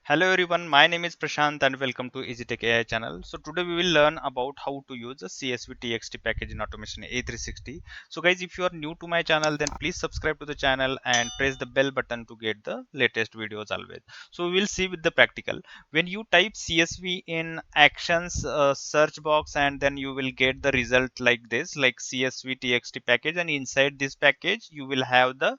Hello everyone, my name is Prashant and welcome to EasyTech AI channel. So today we will learn about how to use the CSVTXT package in automation A360. So guys, if you are new to my channel, then please subscribe to the channel and press the bell button to get the latest videos always. So we will see with the practical. When you type CSV in actions search box, and then you will get the result like this, like CSVTXT package, and inside this package you will have the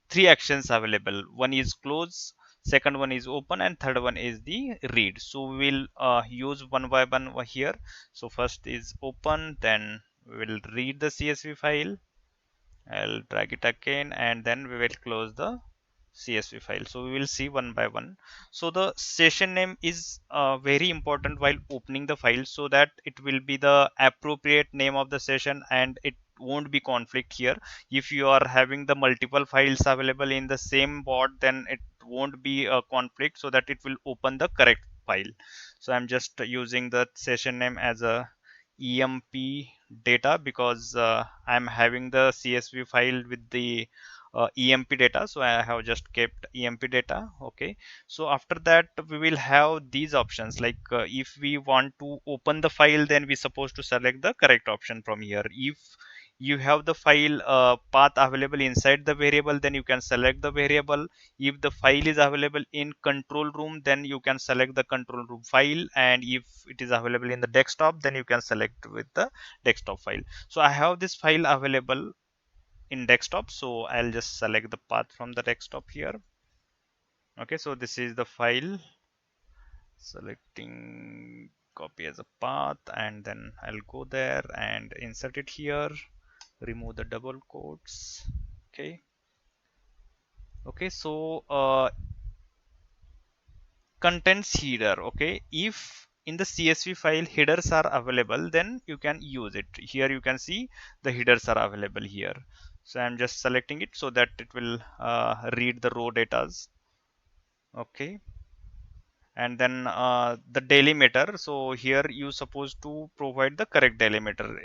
three actions available. One is close, second one is open, and third one is the read. So we will use one by one over here. So first is open, then we will read the CSV file. I'll drag it again, and then we will close the CSV file. So we will see one by one. So the session name is very important while opening the file, so that it will be the appropriate name of the session and it won't be conflict here. If you are having the multiple files available in the same bot, then it won't be a conflict, so that it will open the correct file. So I'm just using the session name as a EMP data because I'm having the CSV file with the EMP data, so I have just kept EMP data. Okay, so after that we will have these options, like if we want to open the file, then we supposed to select the correct option from here. If you have the file path available inside the variable, then you can select the variable. If the file is available in control room, then you can select the control room file, and if it is available in the desktop, then you can select with the desktop file. So I have this file available in desktop, so I'll just select the path from the desktop here. Okay, so this is the file, selecting copy as a path, and then I'll go there and insert it here, remove the double quotes. Okay, so contents header. Okay, if in the CSV file headers are available, then you can use it. Here you can see the headers are available here. So I'm just selecting it so that it will read the raw datas. Okay, and then the delimiter. So here you supposed to provide the correct delimiter.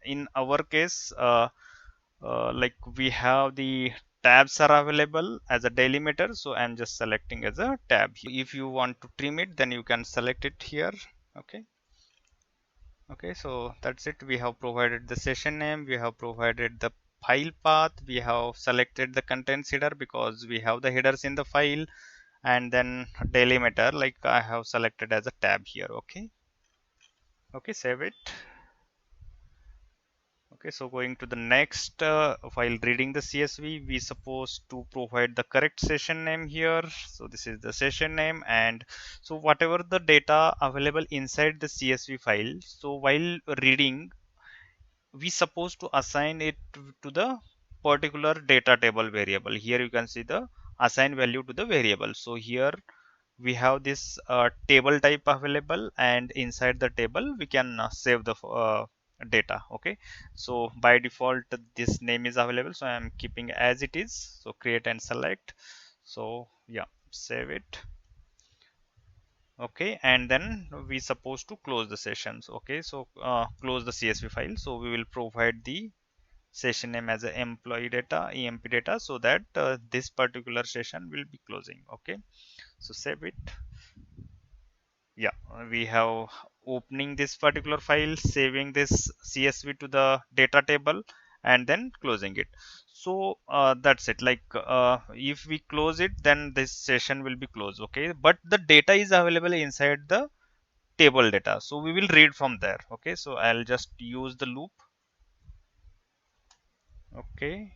In our case, like we have the tabs are available as a delimiter, so I'm just selecting as a tab here. If you want to trim it, then you can select it here. Okay, so that's it. We have provided the session name, we have provided the file path, we have selected the contents header because we have the headers in the file, and then delimiter, like I have selected as a tab here. Okay, save it. Okay, so going to the next, while reading the CSV, we supposed to provide the correct session name here. So this is the session name, and so whatever the data available inside the CSV file, so while reading, we supposed to assign it to the particular data table variable. Here you can see the assign value to the variable. So here we have this table type available, and inside the table we can save the data. Okay, so by default this name is available, so I am keeping as it is. So create and select. So yeah, save it. Okay, and then we supposed to close the sessions. Okay, so close the CSV file. So we will provide the session name as a employee data, EMP data, so that this particular session will be closing. Okay, so save it. Yeah, we have opening this particular file, saving this CSV to the data table, and then closing it. So that's it. Like if we close it, then this session will be closed. Okay, but the data is available inside the table data, so we will read from there. Okay, so I'll just use the loop. Okay,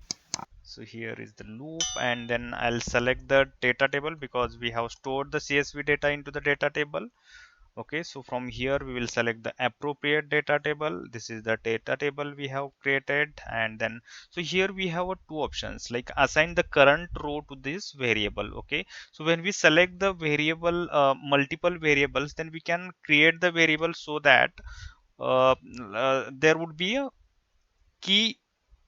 so here is the loop, and then I'll select the data table because we have stored the CSV data into the data table. Okay, so from here we will select the appropriate data table. This is the data table we have created, and then so here we have two options, like assign the current row to this variable. Okay, so when we select the variable, multiple variables, then we can create the variable so that there would be a key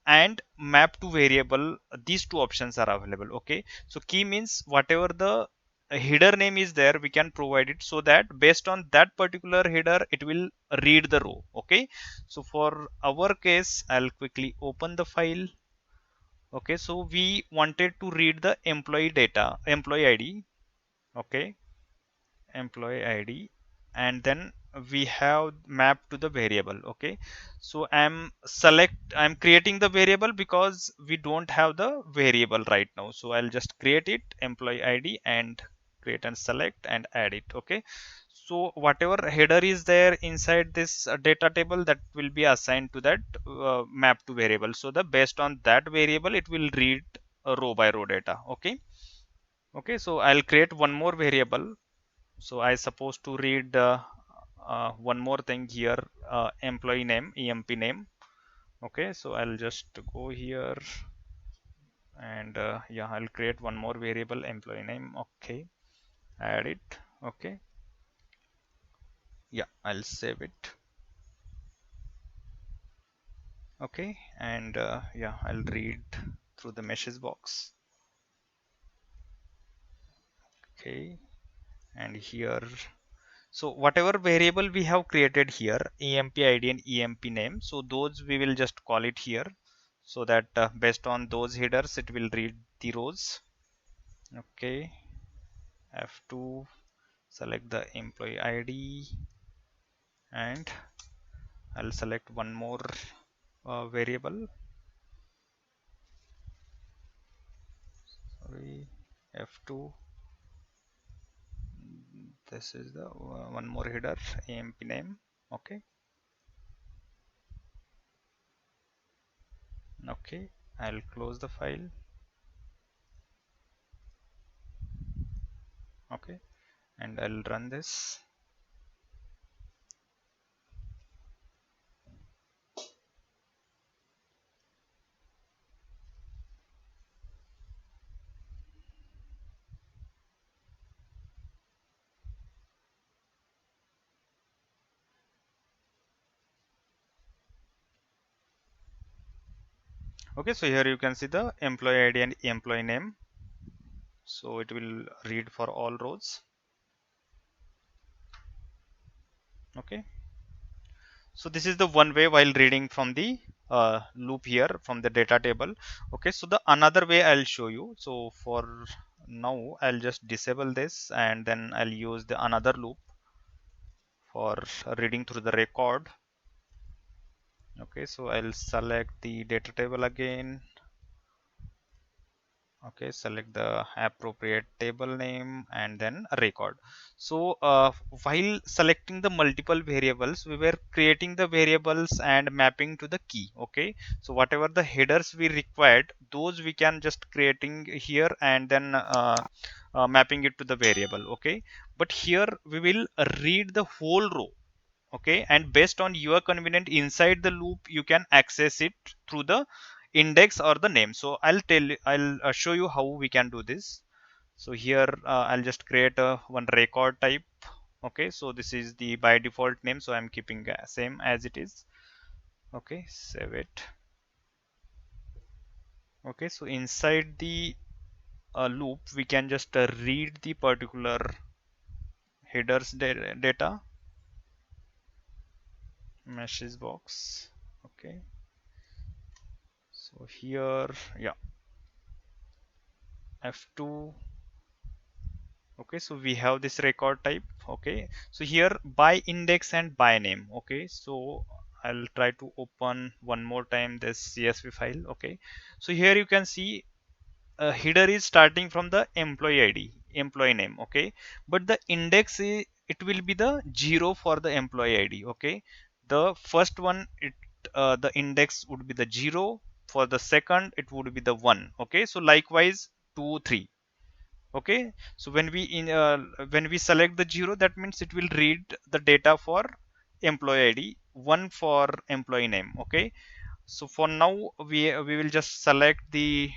and map to variable. These two options are available. Okay, so key means whatever the header name is there, we can provide it so that based on that particular header it will read the row. Okay, so for our case I'll quickly open the file. Okay, so we wanted to read the employee data, employee ID. Okay, employee ID, and then we have map to the variable. Okay, so I'm creating the variable because we don't have the variable right now, so I'll just create it, employee ID, and create and select and add it. Okay, so whatever header is there inside this data table, that will be assigned to that map to variable, so the based on that variable it will read row by row data. Okay, okay, so I'll create one more variable. So I supposed to read one more thing here, employee name, emp name. Okay, so I'll just go here and yeah, I'll create one more variable, employee name. Okay, add it. Okay, yeah, I'll save it. Okay, and yeah, I'll read through the message box. Okay, and here, so whatever variable we have created here, emp id and emp name, so those we will just call it here, so that based on those headers it will read the rows. Okay, F2, select the employee ID, and I'll select one more variable. Sorry, F2, this is the one more header, emp name. Okay, okay, I'll close the file. Okay, and I'll run this. Okay, so here you can see the employee ID and employee name, so it will read for all rows. Okay, so this is the one way while reading from the loop here from the data table. Okay, so the another way I'll show you. So for now I'll just disable this, and then I'll use the another loop for reading through the record. Okay, so I'll select the data table again. Okay, select the appropriate table name and then a record. So while selecting the multiple variables, we were creating the variables and mapping to the key. Okay, so whatever the headers we required, those we can just creating here and then mapping it to the variable. Okay, but here we will read the whole row. Okay, and based on your convenient inside the loop you can access it through the index or the name. So I'll show you how we can do this. So here I'll just create a one record type. Okay, so this is the by default name, so I'm keeping same as it is. Okay, save it. Okay, so inside the loop we can just read the particular headers data message box. Okay, so here, yeah, F2. Okay, so we have this record type. Okay, so here by index and by name. Okay, so I'll try to open one more time this CSV file. Okay, so here you can see header is starting from the employee ID, employee name. Okay, but the index it will be the 0 for the employee ID. Okay, the first one the index would be the 0. For the second it would be the 1. Okay, so likewise 2, 3. Okay, so when we select the 0, that means it will read the data for employee ID, 1 for employee name. Okay, so for now we will just select the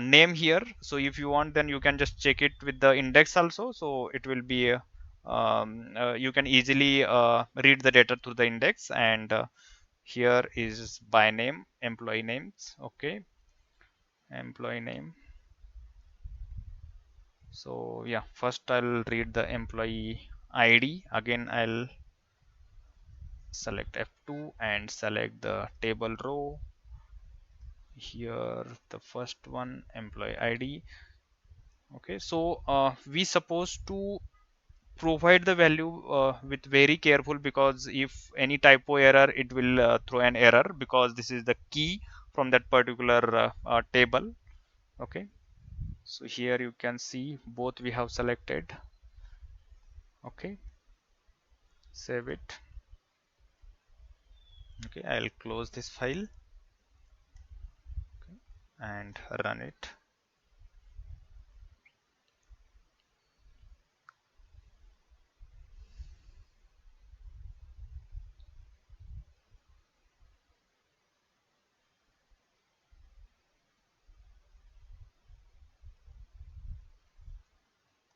name here. So if you want, then you can just check it with the index also, so it will be you can easily read the data through the index. And here is by name, employee names. Okay, employee name. So yeah, first I'll read the employee ID. Again, I'll select F2 and select the table row. Here, the first one, employee ID. Okay, so we supposed to provide the value with very careful, because if any typo error, it will throw an error, because this is the key from that particular table. Okay, so here you can see both we have selected. Okay, save it. Okay, I'll close this file and run it.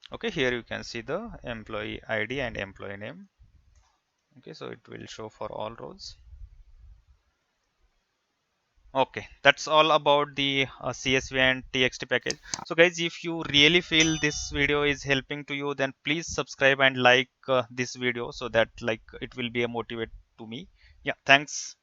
Okay, here you can see the employee ID and employee name. Okay, so it will show for all rows. Okay, that's all about the CSV and TXT package. So guys, if you really feel this video is helping to you, then please subscribe and like this video, so that like it will be a motivate to me. Yeah, thanks.